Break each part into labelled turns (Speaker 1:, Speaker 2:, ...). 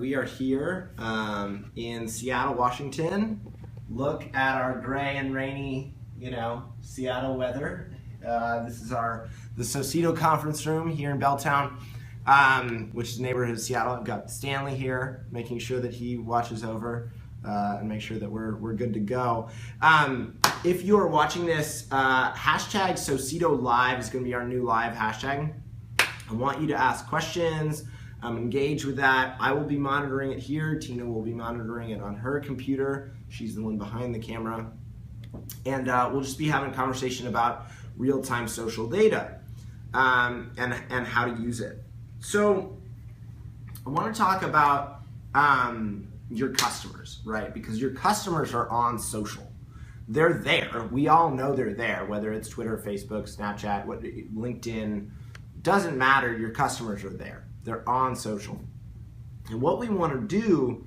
Speaker 1: we are here in Seattle, Washington. Look at our gray and rainy, Seattle weather. This is the Socedo conference room here in Belltown, which is a neighborhood of Seattle. I've got Stanley here, making sure that he watches over and make sure that we're good to go. If you are watching this, hashtag Socedo Live is going to be our new live hashtag. I want you to ask questions, engage with that. I will be monitoring it here. Tina will be monitoring it on her computer. She's the one behind the camera. And we'll just be having a conversation about real-time social data and how to use it. So I want to talk about your customers, right? Because your customers are on social. They're there. We all know they're there, whether it's Twitter, Facebook, Snapchat, LinkedIn. Doesn't matter, your customers are there. They're on social. And what we want to do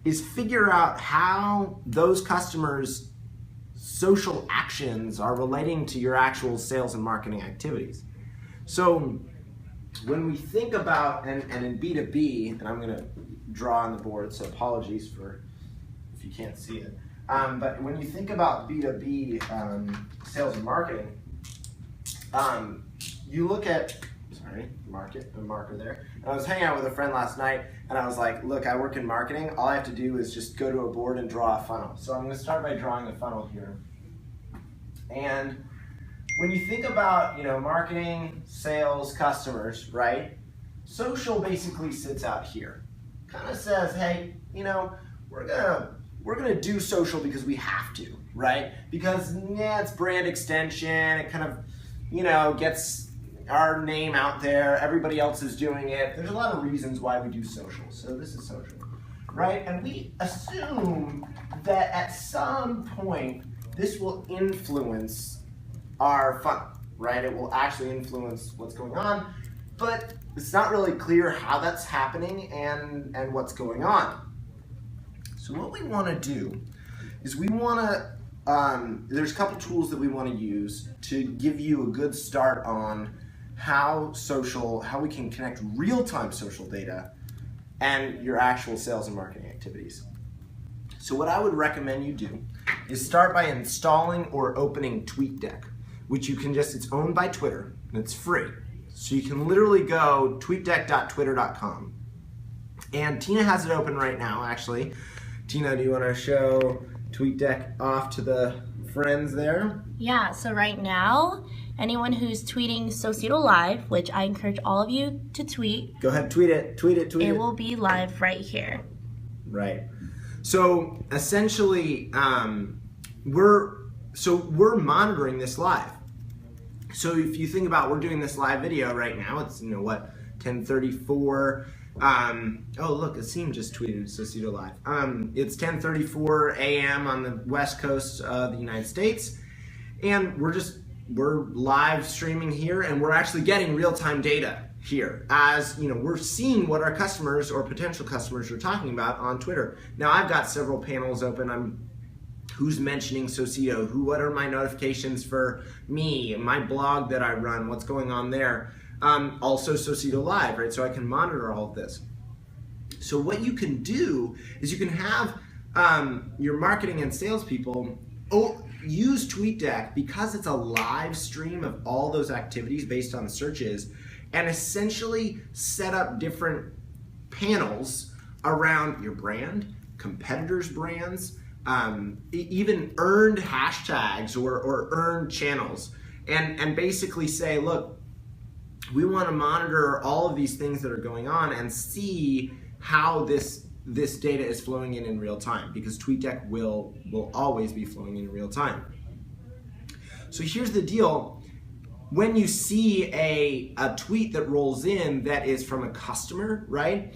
Speaker 1: is figure out how those customers' social actions are relating to your actual sales and marketing activities. So when we think about, and in B2B, and I'm going to draw on the board, so apologies for if you can't see it. But when you think about B2B sales and marketing, you look at, a marker there. And I was hanging out with a friend last night and I was like, look, I work in marketing. All I have to do is just go to a board and draw a funnel. So I'm going to start by drawing a funnel here. And when you think about, marketing, sales, customers, right? Social basically sits out here. Kind of says, hey, we're gonna do social because we have to, right? Because it's brand extension. It kind of, gets our name out there. Everybody else is doing it. There's a lot of reasons why we do social. So this is social, right? And we assume that at some point this will influence our funnel, right? It will actually influence what's going on, but it's not really clear how that's happening and what's going on. So what we want to do is we want to, there's a couple tools that we want to use to give you a good start on how we can connect real-time social data and your actual sales and marketing activities. So what I would recommend you do is start by installing or opening TweetDeck, which you can it's owned by Twitter and it's free. So you can literally go tweetdeck.twitter.com. And Tina has it open right now, actually. Tina, do you want to show TweetDeck off to the friends there?
Speaker 2: Yeah, so right now, anyone who's tweeting Socedo Live, which I encourage all of you to tweet.
Speaker 1: Go ahead, tweet it.
Speaker 2: It will be live right here.
Speaker 1: Right. So essentially, we're monitoring this live. So if you think about, we're doing this live video right now. It's 10:34. Oh look, Asim just tweeted Socedo Live. It's 10:34 a.m. on the west coast of the United States, and we're live streaming here, and we're actually getting real-time data here. As we're seeing what our customers or potential customers are talking about on Twitter. Now I've got several panels open. Who's mentioning Socedo? What are my notifications for me, my blog that I run? What's going on there? Also Socedo Live, right? So I can monitor all of this. So what you can do is you can have your marketing and salespeople use TweetDeck because it's a live stream of all those activities based on searches, and essentially set up different panels around your brand, competitors' brands, even earned hashtags or earned channels, and basically say, look, we want to monitor all of these things that are going on and see how this data is flowing in real time, because TweetDeck will always be flowing in real time. So here's the deal. When you see a tweet that rolls in that is from a customer, right,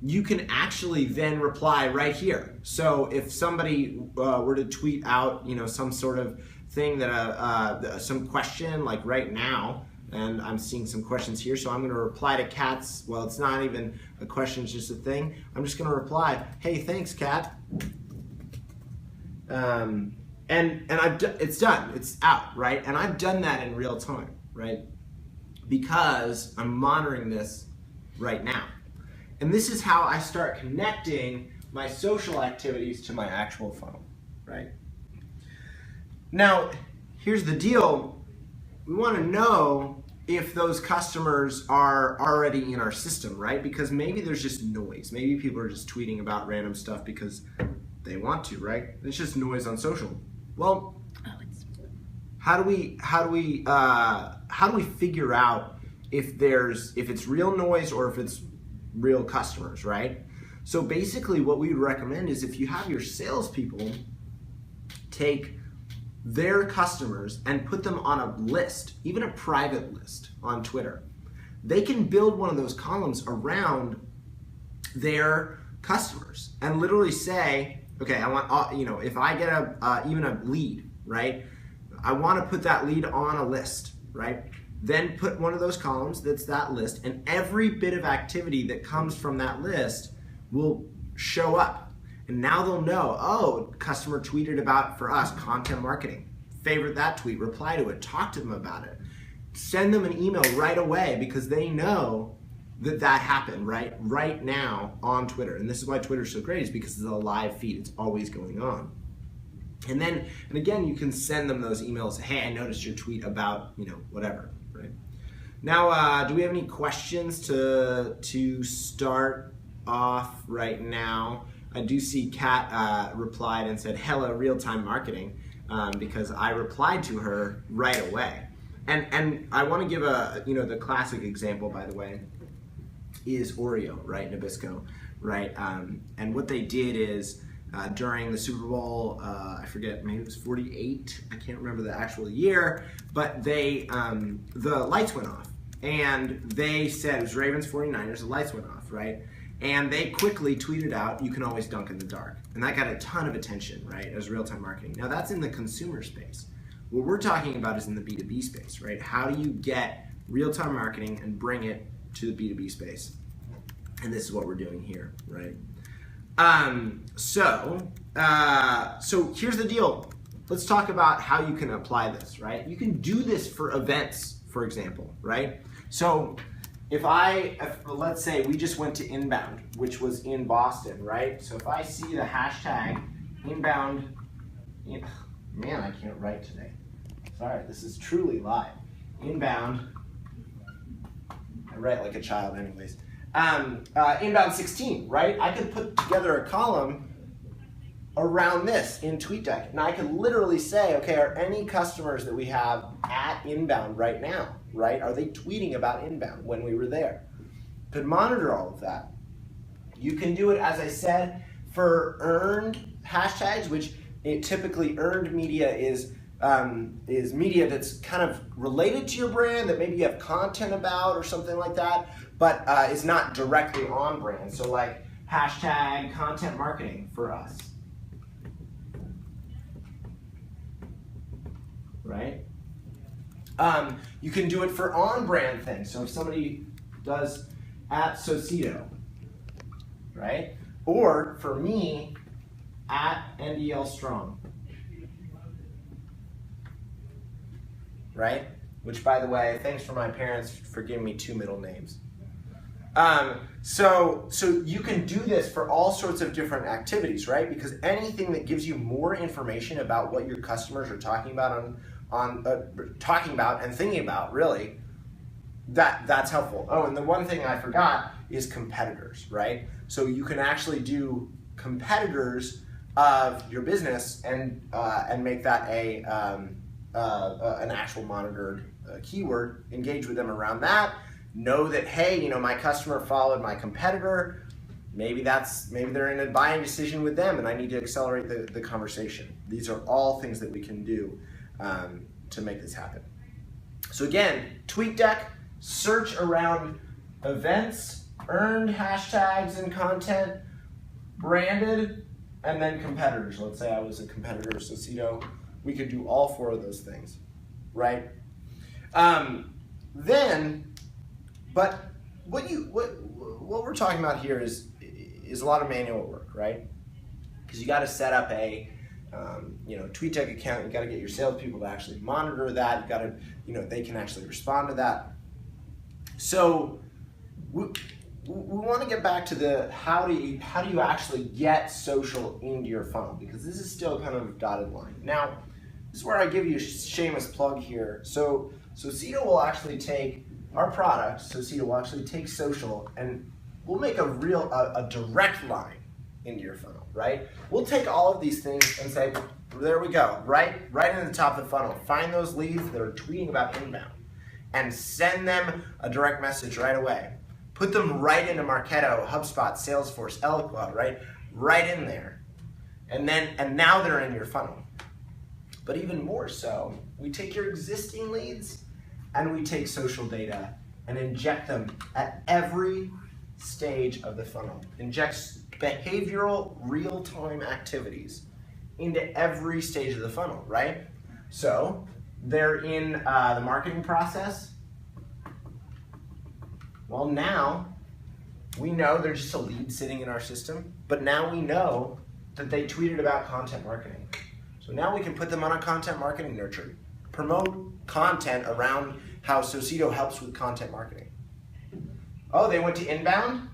Speaker 1: you can actually then reply right here. So if somebody were to tweet out, some sort of thing that some question like right now, and I'm seeing some questions here, so I'm going to reply to Kat's. Well, it's not even a question, it's just a thing. I'm just going to reply, hey, thanks, Kat. And it's done, it's out, right? And I've done that in real time, right? Because I'm monitoring this right now. And this is how I start connecting my social activities to my actual funnel, right? Now, here's the deal. We want to know if those customers are already in our system, right? Because maybe there's just noise. Maybe people are just tweeting about random stuff because they want to, right? It's just noise on social. Well, how do we figure out if it's real noise or if it's real customers, right? So basically what we would recommend is if you have your salespeople take their customers and put them on a list, even a private list on Twitter, they can build one of those columns around their customers and literally say, okay, I want, if I get even a lead, right? I want to put that lead on a list, right? Then put one of those columns that's that list, and every bit of activity that comes from that list will show up. And now they'll know, oh, customer tweeted about, for us, content marketing. Favorite that tweet, reply to it, talk to them about it. Send them an email right away because they know that happened right now on Twitter. And this is why Twitter's so great, is because it's a live feed. It's always going on. And again, you can send them those emails. Hey, I noticed your tweet about, whatever, right? Now, do we have any questions to start off right now? I do see Kat replied and said, hello, real-time marketing, because I replied to her right away. And I want to give the classic example, by the way, is Oreo, right, Nabisco, right? And what they did is, during the Super Bowl, I forget, maybe it was 48, I can't remember the actual year, but the lights went off. And they said, it was Ravens 49ers, the lights went off, right? And they quickly tweeted out, you can always dunk in the dark. And that got a ton of attention, right, as real-time marketing. Now that's in the consumer space. What we're talking about is in the B2B space, right? How do you get real-time marketing and bring it to the B2B space? And this is what we're doing here, right? So here's the deal. Let's talk about how you can apply this, right? You can do this for events, for example, right? So if let's say we just went to Inbound, which was in Boston, right? So if I see the hashtag Inbound, man, I can't write today. Sorry, this is truly live. Inbound, I write like a child anyways. Inbound 16, right? I could put together a column around this in TweetDeck, and I could literally say, okay, are any customers that we have at Inbound right now, right? Are they tweeting about Inbound when we were there? Could monitor all of that. You can do it, as I said, for earned hashtags, which typically earned media is media that's kind of related to your brand, that maybe you have content about or something like that, but is not directly on brand. So like hashtag content marketing for us, right? You can do it for on-brand things. So if somebody does at Socedo, right? Or for me, at NDL Strong, right? Which, by the way, thanks for my parents for giving me 2 middle names. So you can do this for all sorts of different activities, right? Because anything that gives you more information about what your customers are talking about talking about and thinking about, really, that's helpful. Oh, and the one thing I forgot is competitors, right? So you can actually do competitors of your business and make that an actual monitored keyword. Engage with them around that. Know that, hey, my customer followed my competitor. Maybe they're in a buying decision with them, and I need to accelerate the conversation. These are all things that we can do to make this happen. So again, TweetDeck, search around events, earned hashtags and content, branded, and then competitors. Let's say I was a competitor of Socedo. We could do all 4 of those things, right? But what we're talking about here is a lot of manual work, right? Because you got to set up a TweetDeck account. You got to get your salespeople to actually monitor that. You got to, they can actually respond to that. So we want to get back to the how do you actually get social into your funnel, because this is still kind of a dotted line. Now, this is where I give you a shameless plug here. So Socedo will actually take our product, Socedo will actually take social, and we'll make a direct line into your funnel, right? We'll take all of these things and say, there we go, right in the top of the funnel. Find those leads that are tweeting about inbound and send them a direct message right away. Put them right into Marketo, HubSpot, Salesforce, Eloqua, right in there. And now they're in your funnel. But even more so, we take your existing leads and we take social data and inject them at every stage of the funnel. Inject behavioral real-time activities into every stage of the funnel, right? So they're in the marketing process. Well, now we know they're just a lead sitting in our system, but now we know that they tweeted about content marketing. So now we can put them on a content marketing nurture, promote content around how Socedo helps with content marketing. Oh, they went to inbound?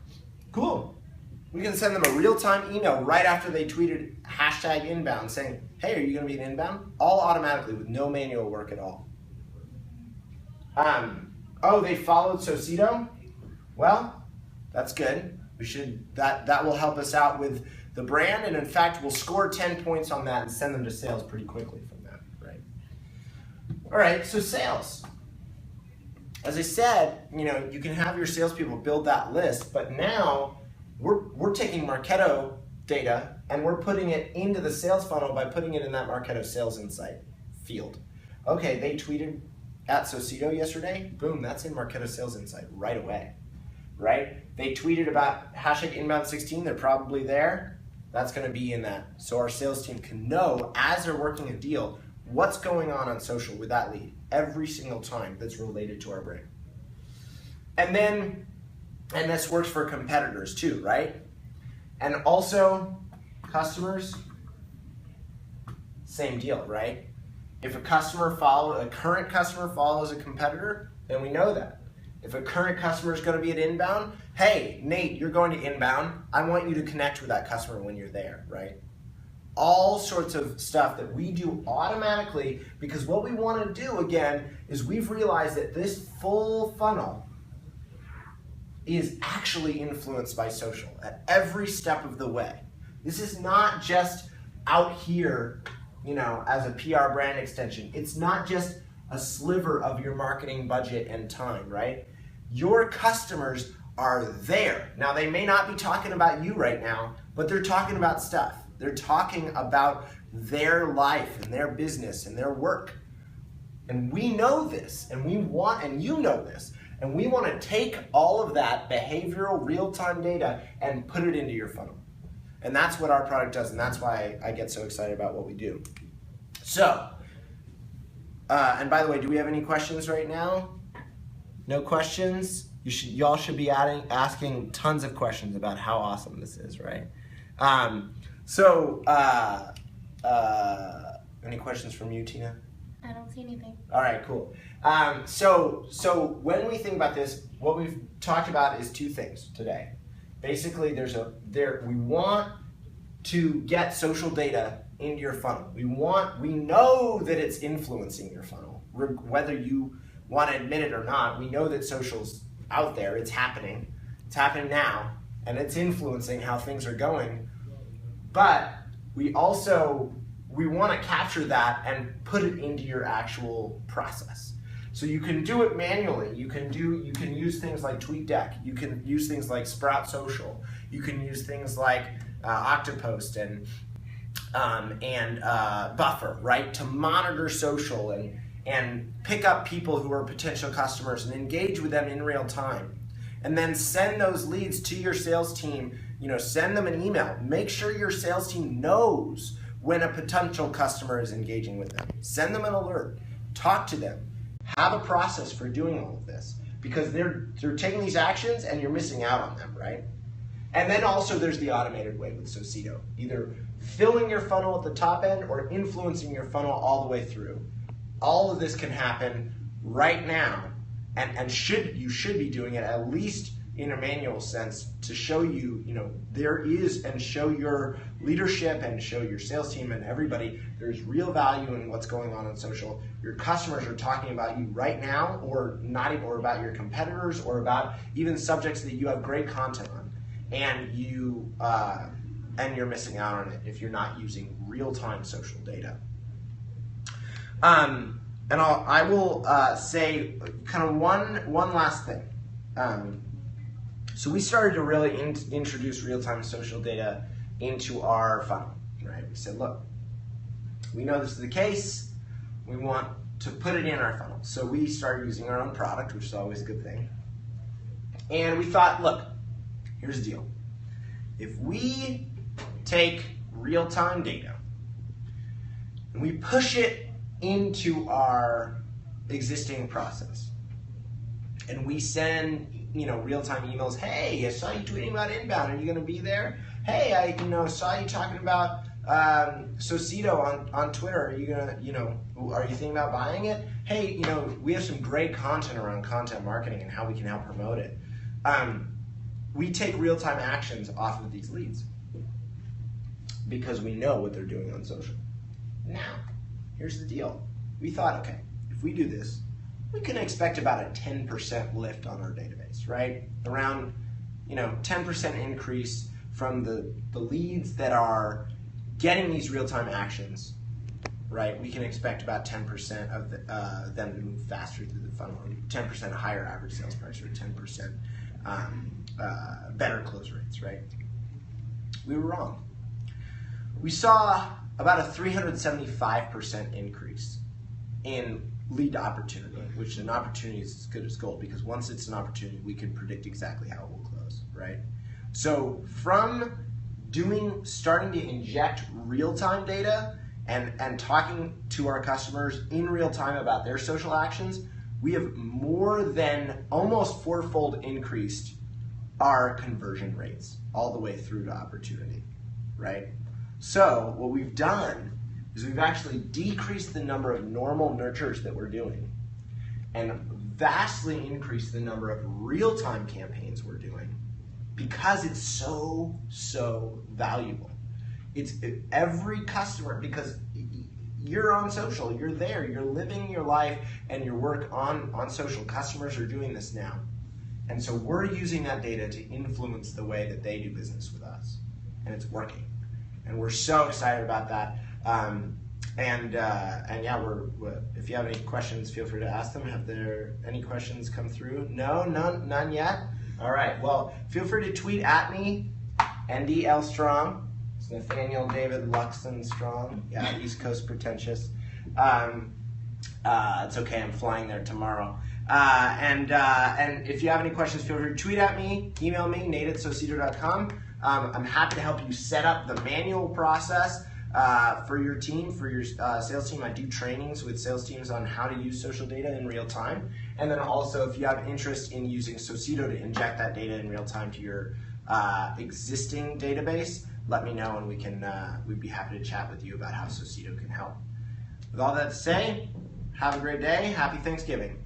Speaker 1: Cool. We can send them a real-time email right after they tweeted #inbound saying, hey, are you going to be an inbound? All automatically with no manual work at all. Oh, they followed Socedo? Well, that's good. That will help us out with the brand, and in fact, we'll score 10 points on that and send them to sales pretty quickly from that, right? All right, so sales. As I said, you can have your salespeople build that list, but now we're taking Marketo data and we're putting it into the sales funnel by putting it in that Marketo Sales Insight field. Okay, they tweeted at Socedo yesterday. Boom, that's in Marketo Sales Insight right away, right? They tweeted about #inbound16. They're probably there. That's going to be in that. So our sales team can know as they're working a deal what's going on social with that lead every single time that's related to our brand. And this works for competitors too, right? And also customers, same deal, right? If a current customer follows a competitor, then we know that. If a current customer is going to be at inbound, hey, Nate, you're going to inbound. I want you to connect with that customer when you're there, right? All sorts of stuff that we do automatically, because what we want to do, again, is we've realized that this full funnel is actually influenced by social at every step of the way. This is not just out here, as a PR brand extension. It's not just a sliver of your marketing budget and time, right? Your customers are there. Now, they may not be talking about you right now, but they're talking about stuff. They're talking about their life and their business and their work. And we know this, and you know this, and we want to take all of that behavioral real-time data and put it into your funnel. And that's what our product does, and that's why I get so excited about what we do. So, and by the way, do we have any questions right now? No questions? Y'all should be asking tons of questions about how awesome this is, right? Any questions from you, Tina?
Speaker 2: I don't see anything.
Speaker 1: All right, cool. So when we think about this, what we've talked about is two things today. Basically, we want to get social data into your funnel. We know that it's influencing your funnel, whether you want to admit it or not. We know that social's out there. It's happening. It's happening now, and it's influencing how things are going. But we want to capture that and put it into your actual process. So you can do it manually. You can use things like TweetDeck. You can use things like Sprout Social. You can use things like Octopost and Buffer, right, to monitor social and pick up people who are potential customers and engage with them in real time. And then send those leads to your sales team. Send them an email. Make sure your sales team knows when a potential customer is engaging with them. Send them an alert. Talk to them. Have a process for doing all of this, because they're taking these actions and you're missing out on them, right? And then also there's the automated way with Socedo, either filling your funnel at the top end or influencing your funnel all the way through. All of this can happen right now, and you should be doing it at least in a manual sense to show you, there is, and show your leadership and show your sales team and everybody, there's real value in what's going on social. Your customers are talking about you right now, or not even, or about your competitors, or about even subjects that you have great content on, and you're missing out on it if you're not using real-time social data. And I will say kind of one last thing. So we started to really introduce real-time social data into our funnel, right? We said, look, we know this is the case. We want to put it in our funnel. So we started using our own product, which is always a good thing. And we thought, look, here's the deal. If we take real-time data and we push it into our existing process, and we send real-time emails. Hey, I saw you tweeting about inbound. Are you going to be there? Hey, I saw you talking about Socedo on Twitter. Are you gonna are you thinking about buying it? Hey, we have some great content around content marketing and how we can help promote it. We take real-time actions off of these leads because we know what they're doing on social. Now, here's the deal. We thought, okay, if we do this, we can expect about a 10% lift on our database, right? Around 10% increase from the leads that are getting these real-time actions, right? We can expect about 10% of them to move faster through the funnel, 10% higher average sales price, or 10% better close rates, right? We were wrong. We saw about a 375% increase in lead opportunity, which an opportunity is as good as gold, because once it's an opportunity, we can predict exactly how it will close, right? So from starting to inject real-time data and talking to our customers in real time about their social actions, we have more than almost fourfold increased our conversion rates all the way through to opportunity, right? So what we've done is we've actually decreased the number of normal nurtures that we're doing and vastly increased the number of real-time campaigns we're doing because it's so valuable. It's every customer, because you're on social, you're there, you're living your life and your work on social. Customers are doing this now. And so we're using that data to influence the way that they do business with us. And it's working. And we're so excited about that. And yeah, if you have any questions, feel free to ask them. Have there any questions come through? No, none yet? All right, well, feel free to tweet at me, NDL Strong. It's Nathaniel David Luxon Strong. Yeah, East Coast pretentious. It's okay, I'm flying there tomorrow. And if you have any questions, feel free to tweet at me, email me, nate@socedo.com. I'm happy to help you set up the manual process for your team, for your sales team. I do trainings with sales teams on how to use social data in real time. And then also, if you have interest in using Socedo to inject that data in real time to your existing database, let me know and we'd be happy to chat with you about how Socedo can help. With all that to say, have a great day. Happy Thanksgiving.